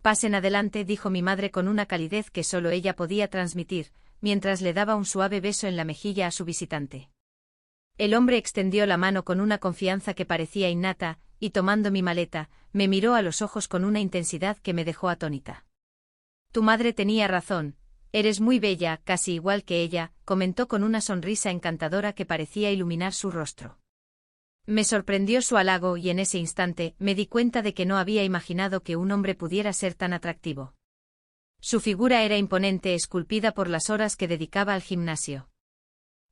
Pasen adelante, dijo mi madre con una calidez que solo ella podía transmitir, mientras le daba un suave beso en la mejilla a su visitante. El hombre extendió la mano con una confianza que parecía innata, y tomando mi maleta, me miró a los ojos con una intensidad que me dejó atónita. Tu madre tenía razón, eres muy bella, casi igual que ella, comentó con una sonrisa encantadora que parecía iluminar su rostro. Me sorprendió su halago y en ese instante me di cuenta de que no había imaginado que un hombre pudiera ser tan atractivo. Su figura era imponente, esculpida por las horas que dedicaba al gimnasio.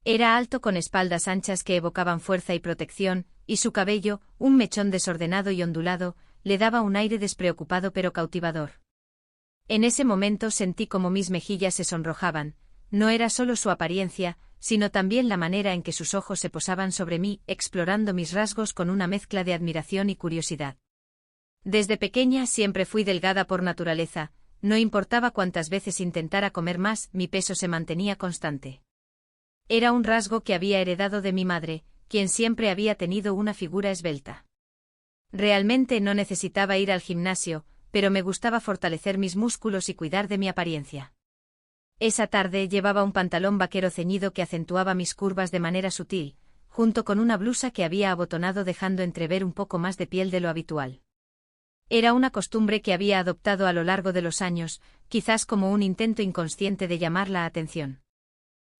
Era alto con espaldas anchas que evocaban fuerza y protección, y su cabello, un mechón desordenado y ondulado, le daba un aire despreocupado pero cautivador. En ese momento sentí como mis mejillas se sonrojaban, no era solo su apariencia, sino también la manera en que sus ojos se posaban sobre mí, explorando mis rasgos con una mezcla de admiración y curiosidad. Desde pequeña siempre fui delgada por naturaleza, no importaba cuántas veces intentara comer más, mi peso se mantenía constante. Era un rasgo que había heredado de mi madre, quien siempre había tenido una figura esbelta. Realmente no necesitaba ir al gimnasio, pero me gustaba fortalecer mis músculos y cuidar de mi apariencia. Esa tarde llevaba un pantalón vaquero ceñido que acentuaba mis curvas de manera sutil, junto con una blusa que había abotonado dejando entrever un poco más de piel de lo habitual. Era una costumbre que había adoptado a lo largo de los años, quizás como un intento inconsciente de llamar la atención.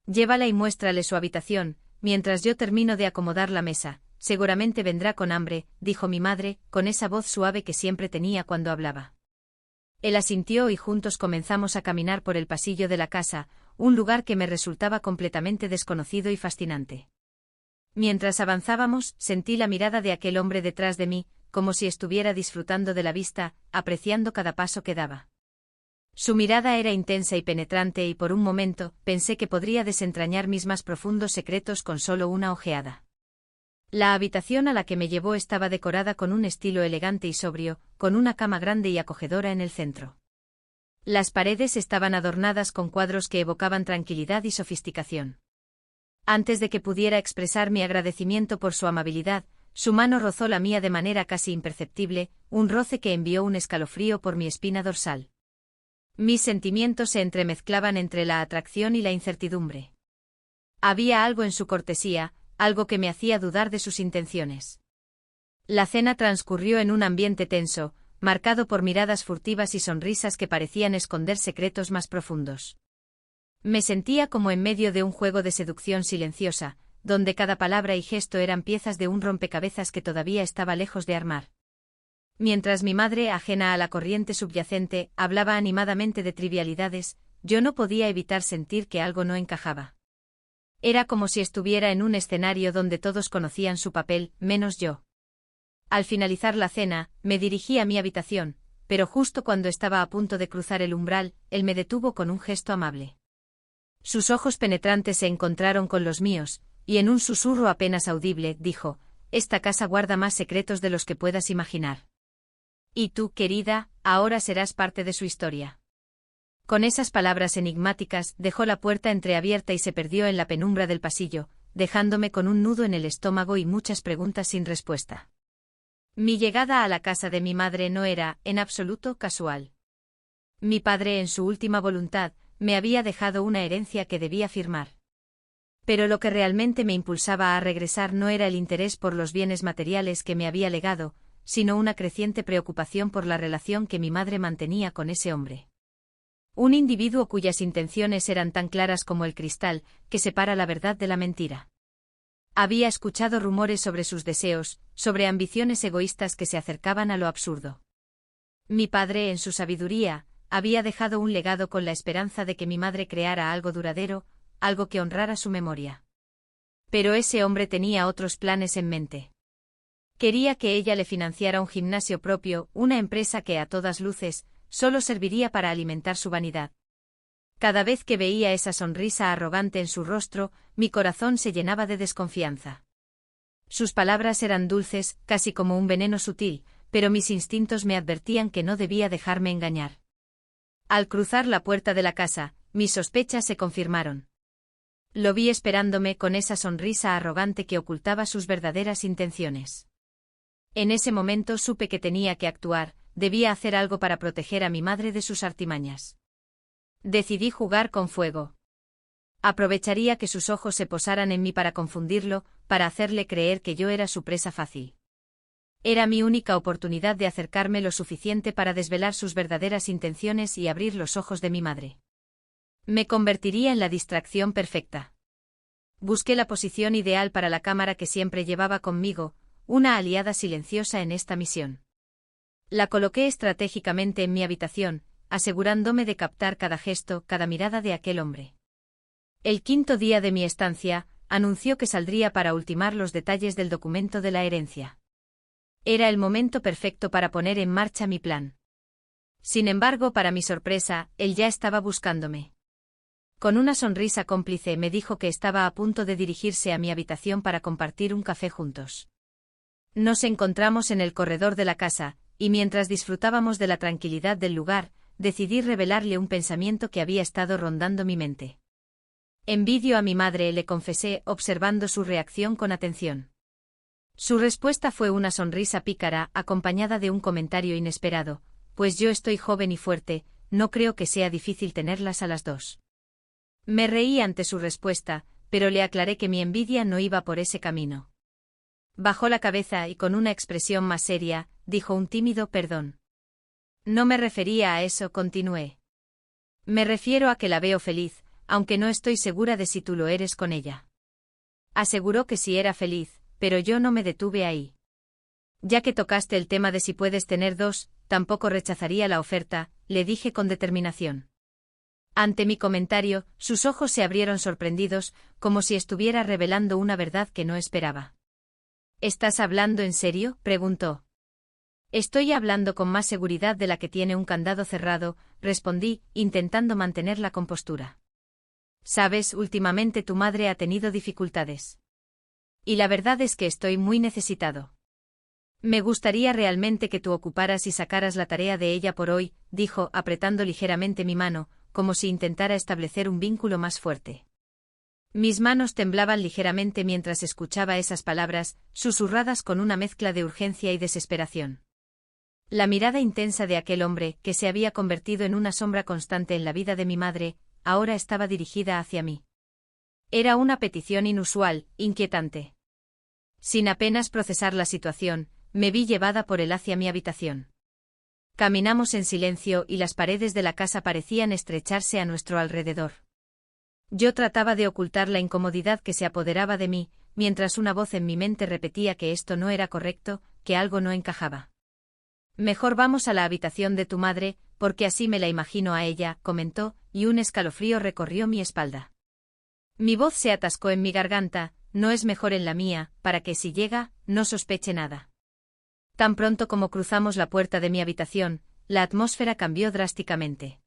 Llévala y muéstrale su habitación, mientras yo termino de acomodar la mesa, seguramente vendrá con hambre, dijo mi madre, con esa voz suave que siempre tenía cuando hablaba. Él asintió y juntos comenzamos a caminar por el pasillo de la casa, un lugar que me resultaba completamente desconocido y fascinante. Mientras avanzábamos, sentí la mirada de aquel hombre detrás de mí, como si estuviera disfrutando de la vista, apreciando cada paso que daba. Su mirada era intensa y penetrante y por un momento pensé que podría desentrañar mis más profundos secretos con solo una ojeada. La habitación a la que me llevó estaba decorada con un estilo elegante y sobrio, con una cama grande y acogedora en el centro. Las paredes estaban adornadas con cuadros que evocaban tranquilidad y sofisticación. Antes de que pudiera expresar mi agradecimiento por su amabilidad, su mano rozó la mía de manera casi imperceptible, un roce que envió un escalofrío por mi espina dorsal. Mis sentimientos se entremezclaban entre la atracción y la incertidumbre. Había algo en su cortesía, algo que me hacía dudar de sus intenciones. La cena transcurrió en un ambiente tenso, marcado por miradas furtivas y sonrisas que parecían esconder secretos más profundos. Me sentía como en medio de un juego de seducción silenciosa, donde cada palabra y gesto eran piezas de un rompecabezas que todavía estaba lejos de armar. Mientras mi madre, ajena a la corriente subyacente, hablaba animadamente de trivialidades, yo no podía evitar sentir que algo no encajaba. Era como si estuviera en un escenario donde todos conocían su papel, menos yo. Al finalizar la cena, me dirigí a mi habitación, pero justo cuando estaba a punto de cruzar el umbral, él me detuvo con un gesto amable. Sus ojos penetrantes se encontraron con los míos, y en un susurro apenas audible, dijo, «Esta casa guarda más secretos de los que puedas imaginar. Y tú, querida, ahora serás parte de su historia». Con esas palabras enigmáticas, dejó la puerta entreabierta y se perdió en la penumbra del pasillo, dejándome con un nudo en el estómago y muchas preguntas sin respuesta. Mi llegada a la casa de mi madre no era, en absoluto, casual. Mi padre, en su última voluntad, me había dejado una herencia que debía firmar. Pero lo que realmente me impulsaba a regresar no era el interés por los bienes materiales que me había legado, sino una creciente preocupación por la relación que mi madre mantenía con ese hombre. Un individuo cuyas intenciones eran tan claras como el cristal, que separa la verdad de la mentira. Había escuchado rumores sobre sus deseos, sobre ambiciones egoístas que se acercaban a lo absurdo. Mi padre, en su sabiduría, había dejado un legado con la esperanza de que mi madre creara algo duradero, algo que honrara su memoria. Pero ese hombre tenía otros planes en mente. Quería que ella le financiara un gimnasio propio, una empresa que a todas luces, solo serviría para alimentar su vanidad. Cada vez que veía esa sonrisa arrogante en su rostro, mi corazón se llenaba de desconfianza. Sus palabras eran dulces, casi como un veneno sutil, pero mis instintos me advertían que no debía dejarme engañar. Al cruzar la puerta de la casa, mis sospechas se confirmaron. Lo vi esperándome con esa sonrisa arrogante que ocultaba sus verdaderas intenciones. En ese momento supe que tenía que actuar, debía hacer algo para proteger a mi madre de sus artimañas. Decidí jugar con fuego. Aprovecharía que sus ojos se posaran en mí para confundirlo, para hacerle creer que yo era su presa fácil. Era mi única oportunidad de acercarme lo suficiente para desvelar sus verdaderas intenciones y abrir los ojos de mi madre. Me convertiría en la distracción perfecta. Busqué la posición ideal para la cámara que siempre llevaba conmigo, una aliada silenciosa en esta misión. La coloqué estratégicamente en mi habitación, asegurándome de captar cada gesto, cada mirada de aquel hombre. El quinto día de mi estancia, anunció que saldría para ultimar los detalles del documento de la herencia. Era el momento perfecto para poner en marcha mi plan. Sin embargo, para mi sorpresa, él ya estaba buscándome. Con una sonrisa cómplice me dijo que estaba a punto de dirigirse a mi habitación para compartir un café juntos. Nos encontramos en el corredor de la casa, y mientras disfrutábamos de la tranquilidad del lugar, decidí revelarle un pensamiento que había estado rondando mi mente. Envidio a mi madre, le confesé, observando su reacción con atención. Su respuesta fue una sonrisa pícara, acompañada de un comentario inesperado: pues yo estoy joven y fuerte, no creo que sea difícil tenerlas a las dos. Me reí ante su respuesta, pero le aclaré que mi envidia no iba por ese camino. Bajó la cabeza y con una expresión más seria, dijo un tímido perdón. No me refería a eso, continué. Me refiero a que la veo feliz, aunque no estoy segura de si tú lo eres con ella. Aseguró que sí era feliz, pero yo no me detuve ahí. Ya que tocaste el tema de si puedes tener dos, tampoco rechazaría la oferta, le dije con determinación. Ante mi comentario, sus ojos se abrieron sorprendidos, como si estuviera revelando una verdad que no esperaba. ¿Estás hablando en serio?, preguntó. Estoy hablando con más seguridad de la que tiene un candado cerrado, respondí, intentando mantener la compostura. Sabes, últimamente tu madre ha tenido dificultades. Y la verdad es que estoy muy necesitado. Me gustaría realmente que tú ocuparas y sacaras la tarea de ella por hoy, dijo, apretando ligeramente mi mano, como si intentara establecer un vínculo más fuerte. Mis manos temblaban ligeramente mientras escuchaba esas palabras, susurradas con una mezcla de urgencia y desesperación. La mirada intensa de aquel hombre, que se había convertido en una sombra constante en la vida de mi madre, ahora estaba dirigida hacia mí. Era una petición inusual, inquietante. Sin apenas procesar la situación, me vi llevada por él hacia mi habitación. Caminamos en silencio y las paredes de la casa parecían estrecharse a nuestro alrededor. Yo trataba de ocultar la incomodidad que se apoderaba de mí, mientras una voz en mi mente repetía que esto no era correcto, que algo no encajaba. Mejor vamos a la habitación de tu madre, porque así me la imagino a ella, comentó, y un escalofrío recorrió mi espalda. Mi voz se atascó en mi garganta: no es mejor en la mía, para que si llega, no sospeche nada. Tan pronto como cruzamos la puerta de mi habitación, la atmósfera cambió drásticamente.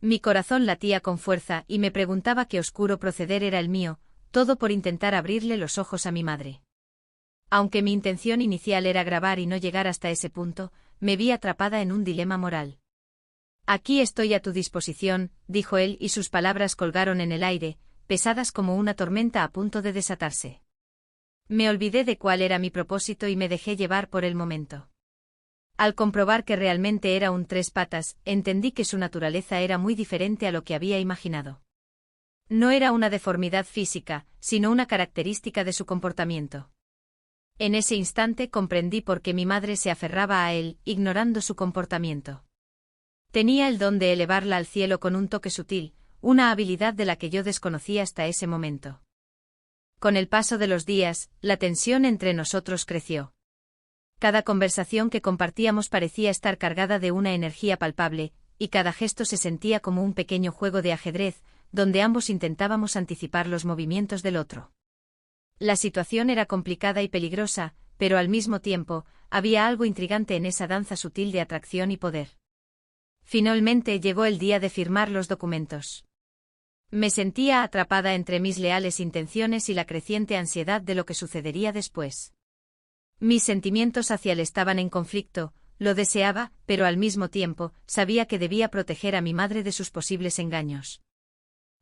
Mi corazón latía con fuerza y me preguntaba qué oscuro proceder era el mío, todo por intentar abrirle los ojos a mi madre. Aunque mi intención inicial era grabar y no llegar hasta ese punto, me vi atrapada en un dilema moral. Aquí estoy a tu disposición, dijo él, y sus palabras colgaron en el aire, pesadas como una tormenta a punto de desatarse. Me olvidé de cuál era mi propósito y me dejé llevar por el momento. Al comprobar que realmente era un tres patas, entendí que su naturaleza era muy diferente a lo que había imaginado. No era una deformidad física, sino una característica de su comportamiento. En ese instante comprendí por qué mi madre se aferraba a él, ignorando su comportamiento. Tenía el don de elevarla al cielo con un toque sutil, una habilidad de la que yo desconocía hasta ese momento. Con el paso de los días, la tensión entre nosotros creció. Cada conversación que compartíamos parecía estar cargada de una energía palpable, y cada gesto se sentía como un pequeño juego de ajedrez, donde ambos intentábamos anticipar los movimientos del otro. La situación era complicada y peligrosa, pero al mismo tiempo, había algo intrigante en esa danza sutil de atracción y poder. Finalmente llegó el día de firmar los documentos. Me sentía atrapada entre mis leales intenciones y la creciente ansiedad de lo que sucedería después. Mis sentimientos hacia él estaban en conflicto, lo deseaba, pero al mismo tiempo, sabía que debía proteger a mi madre de sus posibles engaños.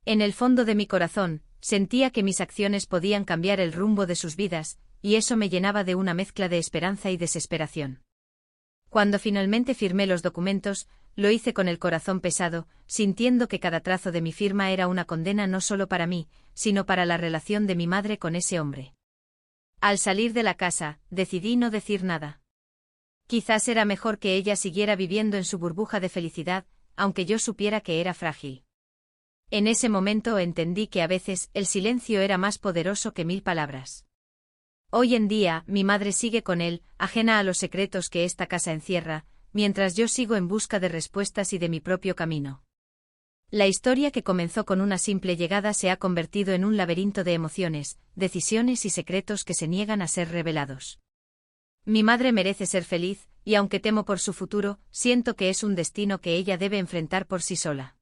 En el fondo de mi corazón, sentía que mis acciones podían cambiar el rumbo de sus vidas, y eso me llenaba de una mezcla de esperanza y desesperación. Cuando finalmente firmé los documentos, lo hice con el corazón pesado, sintiendo que cada trazo de mi firma era una condena no solo para mí, sino para la relación de mi madre con ese hombre. Al salir de la casa, decidí no decir nada. Quizás era mejor que ella siguiera viviendo en su burbuja de felicidad, aunque yo supiera que era frágil. En ese momento entendí que a veces el silencio era más poderoso que 1000 palabras. Hoy en día, mi madre sigue con él, ajena a los secretos que esta casa encierra, mientras yo sigo en busca de respuestas y de mi propio camino. La historia que comenzó con una simple llegada se ha convertido en un laberinto de emociones, decisiones y secretos que se niegan a ser revelados. Mi madre merece ser feliz, y aunque temo por su futuro, siento que es un destino que ella debe enfrentar por sí sola.